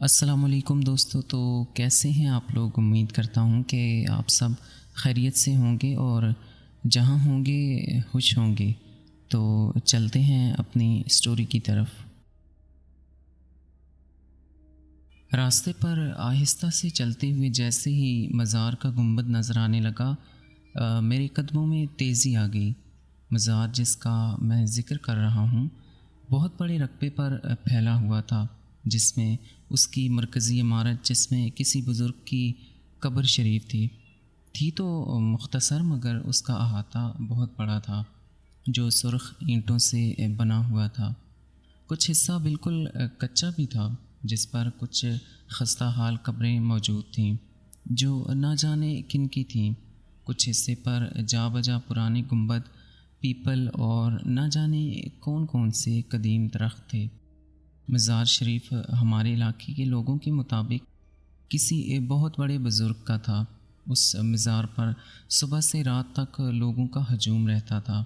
السلام علیکم دوستو، تو کیسے ہیں آپ لوگ؟ امید کرتا ہوں کہ آپ سب خیریت سے ہوں گے اور جہاں ہوں گے خوش ہوں گے۔ تو چلتے ہیں اپنی اسٹوری کی طرف۔ راستے پر آہستہ سے چلتے ہوئے جیسے ہی مزار کا گنبد نظر آنے لگا، میرے قدموں میں تیزی آ گئی۔ مزار جس کا میں ذکر کر رہا ہوں بہت بڑے رقبے پر پھیلا ہوا تھا، جس میں اس کی مرکزی عمارت، جس میں کسی بزرگ کی قبر شریف تھی تو مختصر، مگر اس کا احاطہ بہت بڑا تھا، جو سرخ اینٹوں سے بنا ہوا تھا۔ کچھ حصہ بالکل کچا بھی تھا، جس پر کچھ خستہ حال قبریں موجود تھیں جو نہ جانے کن کی تھیں۔ کچھ حصے پر جا بجا پرانے گنبد، پیپل اور نہ جانے کون کون سے قدیم درخت تھے۔ مزار شریف ہمارے علاقے کے لوگوں کے مطابق کسی بہت بڑے بزرگ کا تھا۔ اس مزار پر صبح سے رات تک لوگوں کا ہجوم رہتا تھا۔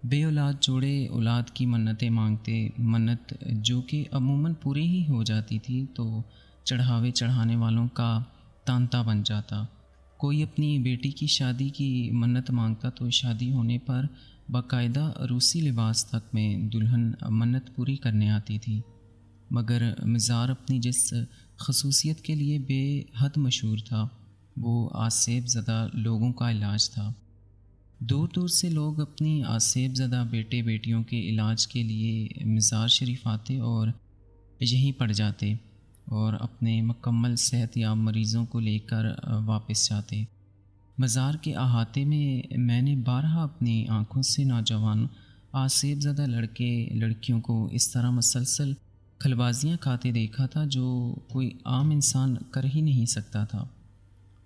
بے اولاد جوڑے اولاد کی منتیں مانگتے، منت جو کہ عموماً پوری ہی ہو جاتی تھی تو چڑھاوے چڑھانے والوں کا تانتا بن جاتا۔ کوئی اپنی بیٹی کی شادی کی منت مانگتا تو شادی ہونے پر باقاعدہ روسی لباس تک میں دلہن منت پوری کرنے آتی تھی۔ مگر مزار اپنی جس خصوصیت کے لیے بے حد مشہور تھا، وہ آسیب زدہ لوگوں کا علاج تھا۔ دور دور سے لوگ اپنی آسیب زدہ بیٹے بیٹیوں کے علاج کے لیے مزار شریف آتے اور یہیں پڑ جاتے اور اپنے مکمل صحت یاب مریضوں کو لے کر واپس جاتے۔ مزار کے احاطے میں نے بارہا اپنی آنکھوں سے نوجوان آسیب زدہ لڑکے لڑکیوں کو اس طرح مسلسل کھلبازیاں کھاتے دیکھا تھا جو کوئی عام انسان کر ہی نہیں سکتا تھا۔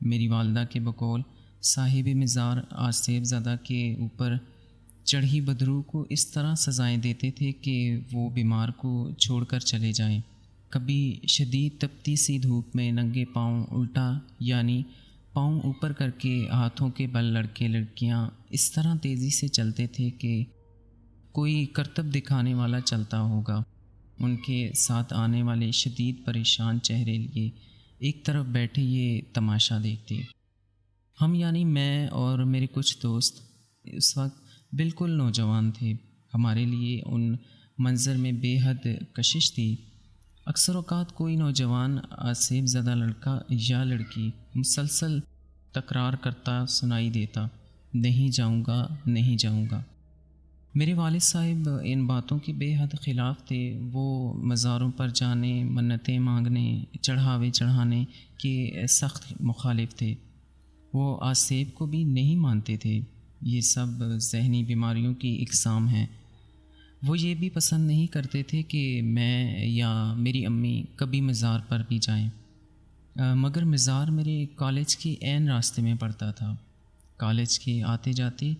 میری والدہ کے بقول صاحب مزار آسیب زدہ کے اوپر چڑھی بدرو کو اس طرح سزائیں دیتے تھے کہ وہ بیمار کو چھوڑ کر چلے جائیں۔ کبھی شدید تپتی سی دھوپ میں ننگے پاؤں الٹا، یعنی پاؤں اوپر کر کے ہاتھوں کے بل لڑکے لڑکیاں اس طرح تیزی سے چلتے تھے کہ کوئی کرتب دکھانے والا چلتا ہوگا۔ ان کے ساتھ آنے والے شدید پریشان چہرے لیے ایک طرف بیٹھے یہ تماشا دیکھتے۔ ہم یعنی میں اور میرے کچھ دوست اس وقت بالکل نوجوان تھے۔ ہمارے لیے ان منظر میں بے حد کشش تھی۔ اکثر اوقات کوئی نوجوان آسیب زدہ لڑکا یا لڑکی مسلسل تکرار کرتا سنائی دیتا، نہیں جاؤں گا، نہیں جاؤں گا۔ میرے والد صاحب ان باتوں کے بے حد خلاف تھے۔ وہ مزاروں پر جانے، منتیں مانگنے، چڑھاوے چڑھانے کے سخت مخالف تھے۔ وہ آسیب کو بھی نہیں مانتے تھے۔ یہ سب ذہنی بیماریوں کی اقسام ہیں۔ وہ یہ بھی پسند نہیں کرتے تھے کہ میں یا میری امی کبھی مزار پر بھی جائیں۔ مگر مزار میرے کالج کے عین راستے میں پڑتا تھا۔ کالج کے آتے جاتے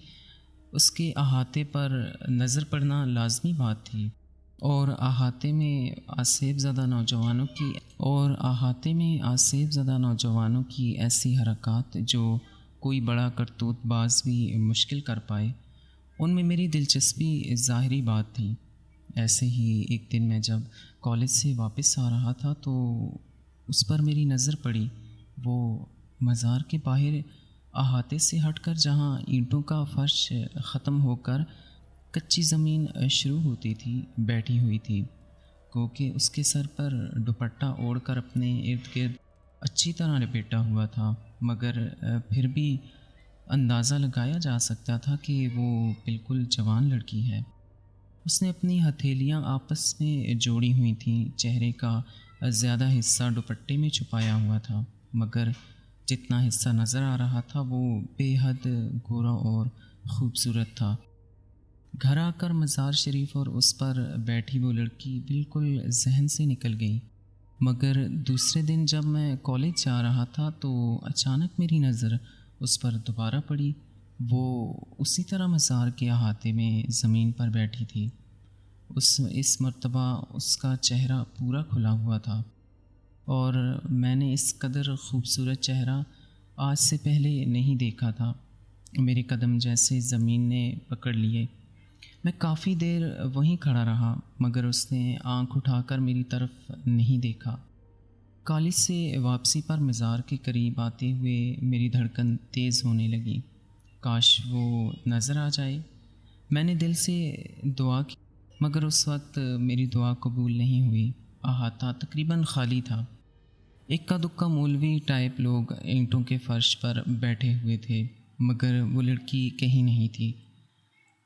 اس کے احاطے پر نظر پڑنا لازمی بات تھی، اور احاطے میں آسیب زدہ نوجوانوں کی ایسی حرکات جو کوئی بڑا کرتوت باز بھی مشکل کر پائے، ان میں میری دلچسپی ظاہری بات تھی۔ ایسے ہی ایک دن میں جب کالج سے واپس آ رہا تھا تو اس پر میری نظر پڑی۔ وہ مزار کے باہر احاطے سے ہٹ کر جہاں اینٹوں کا فرش ختم ہو کر کچی زمین شروع ہوتی تھی بیٹھی ہوئی تھی، کیونکہ اس کے سر پر دوپٹہ اوڑھ کر اپنے ارد گرد اچھی طرح لپیٹا ہوا تھا، مگر پھر بھی اندازہ لگایا جا سکتا تھا کہ وہ بالکل جوان لڑکی ہے۔ اس نے اپنی ہتھیلیاں آپس میں جوڑی ہوئی تھیں، چہرے کا زیادہ حصہ دوپٹے میں چھپایا ہوا تھا، مگر جتنا حصہ نظر آ رہا تھا وہ بے حد گورا اور خوبصورت تھا۔ گھر آ کر مزار شریف اور اس پر بیٹھی وہ لڑکی بالکل ذہن سے نکل گئی۔ مگر دوسرے دن جب میں کالج جا رہا تھا تو اچانک میری نظر اس پر دوبارہ پڑی۔ وہ اسی طرح مزار کے احاطے میں زمین پر بیٹھی تھی۔ اس مرتبہ اس کا چہرہ پورا کھلا ہوا تھا، اور میں نے اس قدر خوبصورت چہرہ آج سے پہلے نہیں دیکھا تھا۔ میرے قدم جیسے زمین نے پکڑ لیے۔ میں کافی دیر وہیں کھڑا رہا، مگر اس نے آنکھ اٹھا کر میری طرف نہیں دیکھا۔ کالج سے واپسی پر مزار کے قریب آتے ہوئے میری دھڑکن تیز ہونے لگی۔ کاش وہ نظر آ جائے۔ میں نے دل سے دعا کی، مگر اس وقت میری دعا قبول نہیں ہوئی۔ احاطہ تقریباً خالی تھا۔ اکا دکا مولوی ٹائپ لوگ اینٹوں کے فرش پر بیٹھے ہوئے تھے، مگر وہ لڑکی کہیں نہیں تھی۔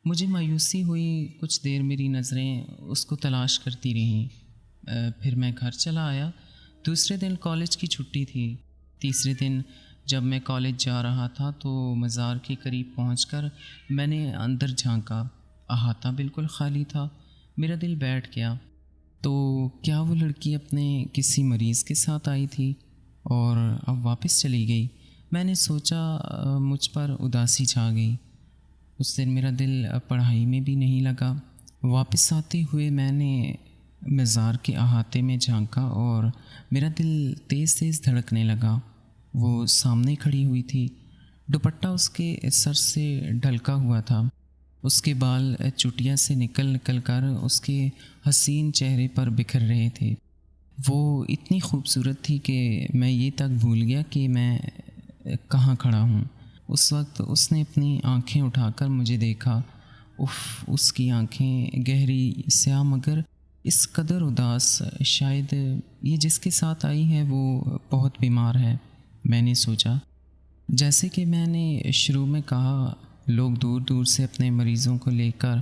مجھے مایوسی ہوئی۔ کچھ دیر میری نظریں اس کو تلاش کرتی رہیں۔ پھر میں گھر چلا آیا۔ دوسرے دن کالج کی چھٹی تھی۔ تیسرے دن جب میں کالج جا رہا تھا تو مزار کے قریب پہنچ کر میں نے اندر جھانکا۔ احاطہ بالکل خالی تھا۔ میرا دل بیٹھ گیا۔ تو کیا وہ لڑکی اپنے کسی مریض کے ساتھ آئی تھی اور اب واپس چلی گئی؟ میں نے سوچا۔ مجھ پر اداسی چھا گئی۔ اس دن میرا دل پڑھائی میں بھی نہیں لگا۔ واپس آتے ہوئے میں نے مزار کے احاطے میں جھانکا اور میرا دل تیز تیز دھڑکنے لگا۔ وہ سامنے کھڑی ہوئی تھی۔ دوپٹہ اس کے سر سے ڈھلکا ہوا تھا۔ اس کے بال چٹیا سے نکل نکل کر اس کے حسین چہرے پر بکھر رہے تھے۔ وہ اتنی خوبصورت تھی کہ میں یہ تک بھول گیا کہ میں کہاں کھڑا ہوں۔ اس وقت اس نے اپنی آنکھیں اٹھا کر مجھے دیکھا۔ اس کی آنکھیں گہری سیاہ مگر اس قدر اداس۔ شاید یہ جس کے ساتھ آئی ہے وہ بہت بیمار ہے، میں نے سوچا۔ جیسے کہ میں نے شروع میں کہا، لوگ دور دور سے اپنے مریضوں کو لے کر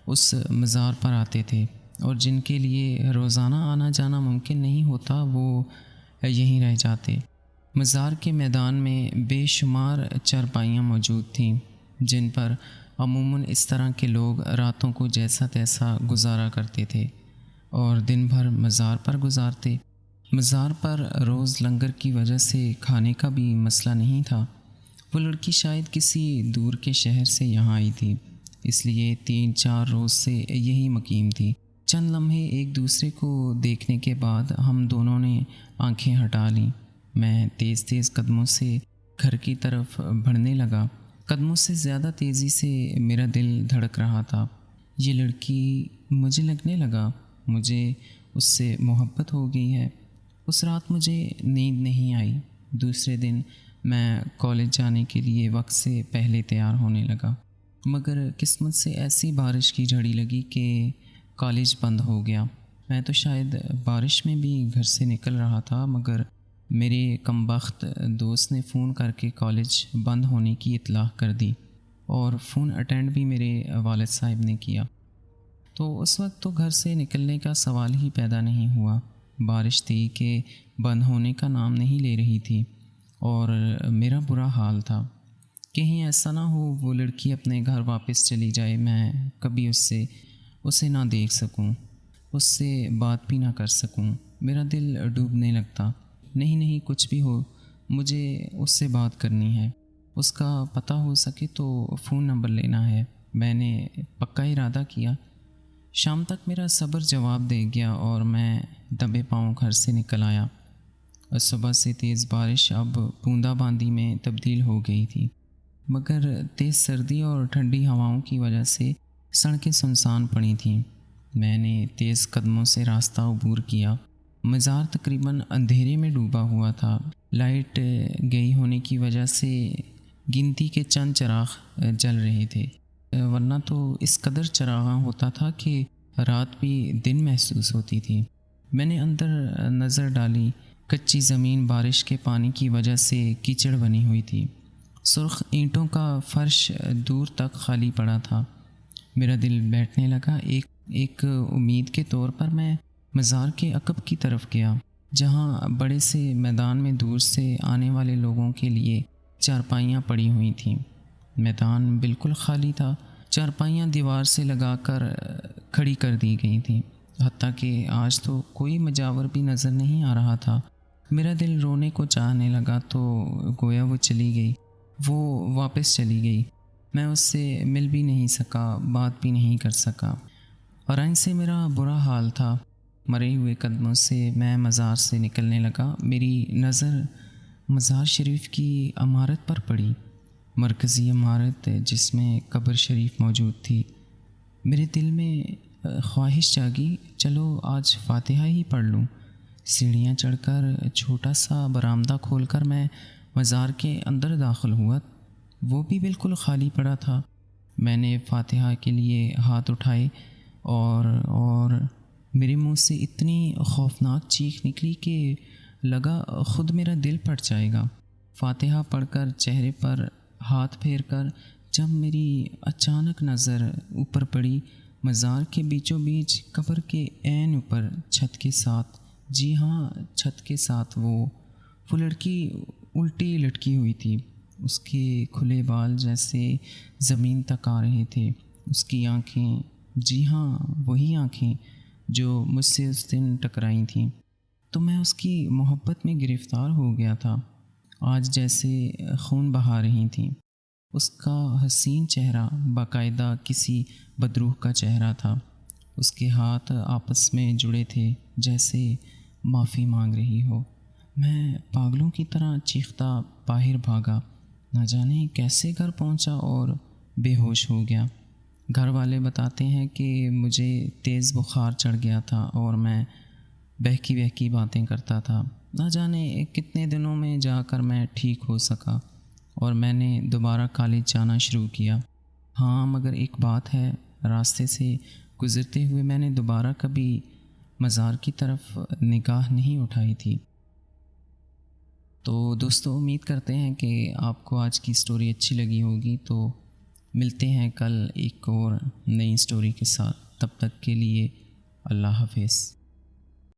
اس مزار پر آتے تھے، اور جن کے لیے روزانہ آنا جانا ممکن نہیں ہوتا وہ یہیں رہ جاتے۔ مزار کے میدان میں بے شمار چارپائیاں موجود تھیں، جن پر عموماً اس طرح کے لوگ راتوں کو جیسا تیسا گزارا کرتے تھے اور دن بھر مزار پر گزارتے۔ مزار پر روز لنگر کی وجہ سے کھانے کا بھی مسئلہ نہیں تھا۔ وہ لڑکی شاید کسی دور کے شہر سے یہاں آئی تھی، اس لیے 3-4 روز سے یہی مقیم تھی۔ چند لمحے ایک دوسرے کو دیکھنے کے بعد ہم دونوں نے آنکھیں ہٹا لیں۔ میں تیز تیز قدموں سے گھر کی طرف بڑھنے لگا۔ قدموں سے زیادہ تیزی سے میرا دل دھڑک رہا تھا۔ یہ لڑکی، مجھے لگنے لگا مجھے اس سے محبت ہو گئی ہے۔ اس رات مجھے نیند نہیں آئی۔ دوسرے دن میں کالج جانے کے لیے وقت سے پہلے تیار ہونے لگا، مگر قسمت سے ایسی بارش کی جھڑی لگی کہ کالج بند ہو گیا۔ میں تو شاید بارش میں بھی گھر سے نکل رہا تھا، مگر میرے کمبخت دوست نے فون کر کے کالج بند ہونے کی اطلاع کر دی، اور فون اٹینڈ بھی میرے والد صاحب نے کیا۔ تو اس وقت تو گھر سے نکلنے کا سوال ہی پیدا نہیں ہوا۔ بارش تھی کہ بند ہونے کا نام نہیں لے رہی تھی، اور میرا برا حال تھا۔ کہیں ایسا نہ ہو وہ لڑکی اپنے گھر واپس چلی جائے، میں کبھی اسے نہ دیکھ سکوں، اس سے بات بھی نہ کر سکوں۔ میرا دل ڈوبنے لگتا۔ نہیں کچھ بھی ہو، مجھے اس سے بات کرنی ہے، اس کا پتہ ہو سکے تو فون نمبر لینا ہے۔ میں نے پکا ارادہ کیا۔ شام تک میرا صبر جواب دے گیا اور میں دبے پاؤں گھر سے نکل آیا۔ اور صبح سے تیز بارش اب بوندا باندی میں تبدیل ہو گئی تھی، مگر تیز سردی اور ٹھنڈی ہواؤں کی وجہ سے سڑکیں سنسان پڑی تھیں۔ میں نے تیز قدموں سے راستہ عبور کیا۔ مزار تقریباً اندھیرے میں ڈوبا ہوا تھا۔ لائٹ گئی ہونے کی وجہ سے گنتی کے چند چراغ جل رہے تھے، ورنہ تو اس قدر چراغاں ہوتا تھا کہ رات بھی دن محسوس ہوتی تھی۔ میں نے اندر نظر ڈالی۔ کچی زمین بارش کے پانی کی وجہ سے کیچڑ بنی ہوئی تھی۔ سرخ اینٹوں کا فرش دور تک خالی پڑا تھا۔ میرا دل بیٹھنے لگا۔ ایک امید کے طور پر میں مزار کے عقب کی طرف گیا، جہاں بڑے سے میدان میں دور سے آنے والے لوگوں کے لیے چارپائیاں پڑی ہوئی تھیں۔ میدان بالکل خالی تھا۔ چارپائیاں دیوار سے لگا کر کھڑی کر دی گئی تھیں، حتیٰ کہ آج تو کوئی مجاور بھی نظر نہیں آ رہا تھا۔ میرا دل رونے کو چاہنے لگا تو گویا وہ چلی گئی۔ وہ واپس چلی گئی۔ میں اس سے مل بھی نہیں سکا، بات بھی نہیں کر سکا، اور ان سے میرا برا حال تھا۔ مرے ہوئے قدموں سے میں مزار سے نکلنے لگا۔ میری نظر مزار شریف کی عمارت پر پڑی، مرکزی عمارت جس میں قبر شریف موجود تھی۔ میرے دل میں خواہش جاگی، چلو آج فاتحہ ہی پڑھ لوں۔ سیڑھیاں چڑھ کر چھوٹا سا برآمدہ کھول کر میں مزار کے اندر داخل ہوا۔ وہ بھی بالکل خالی پڑا تھا۔ میں نے فاتحہ کے لیے ہاتھ اٹھائے اور میرے منہ سے اتنی خوفناک چیخ نکلی کہ لگا خود میرا دل پھٹ جائے گا۔ فاتحہ پڑھ کر چہرے پر ہاتھ پھیر کر جب میری اچانک نظر اوپر پڑی، مزار کے بیچوں بیچ قبر کے عین اوپر چھت کے ساتھ، جی ہاں چھت کے ساتھ، وہ لڑکی الٹی لٹکی ہوئی تھی۔ اس کے کھلے بال جیسے زمین تک آ رہے تھے۔ اس کی آنکھیں، جی ہاں وہی آنکھیں جو مجھ سے اس دن ٹکرائی تھیں، تو میں اس کی محبت میں گرفتار ہو گیا تھا۔ آج جیسے خون بہا رہی تھیں۔ اس کا حسین چہرہ باقاعدہ کسی بدروح کا چہرہ تھا۔ اس کے ہاتھ آپس میں جڑے تھے جیسے معافی مانگ رہی ہو۔ میں پاگلوں کی طرح چیختا باہر بھاگا، نہ جانے کیسے گھر پہنچا اور بے ہوش ہو گیا۔ گھر والے بتاتے ہیں کہ مجھے تیز بخار چڑھ گیا تھا اور میں بہکی بہکی باتیں کرتا تھا۔ نہ جانے کتنے دنوں میں جا کر میں ٹھیک ہو سکا اور میں نے دوبارہ کالج جانا شروع کیا۔ ہاں مگر ایک بات ہے، راستے سے گزرتے ہوئے میں نے دوبارہ کبھی مزار کی طرف نگاہ نہیں اٹھائی تھی۔ تو دوستو، امید کرتے ہیں کہ آپ کو آج کی سٹوری اچھی لگی ہوگی۔ تو ملتے ہیں کل ایک اور نئی سٹوری کے ساتھ۔ تب تک کے لیے اللہ حافظ۔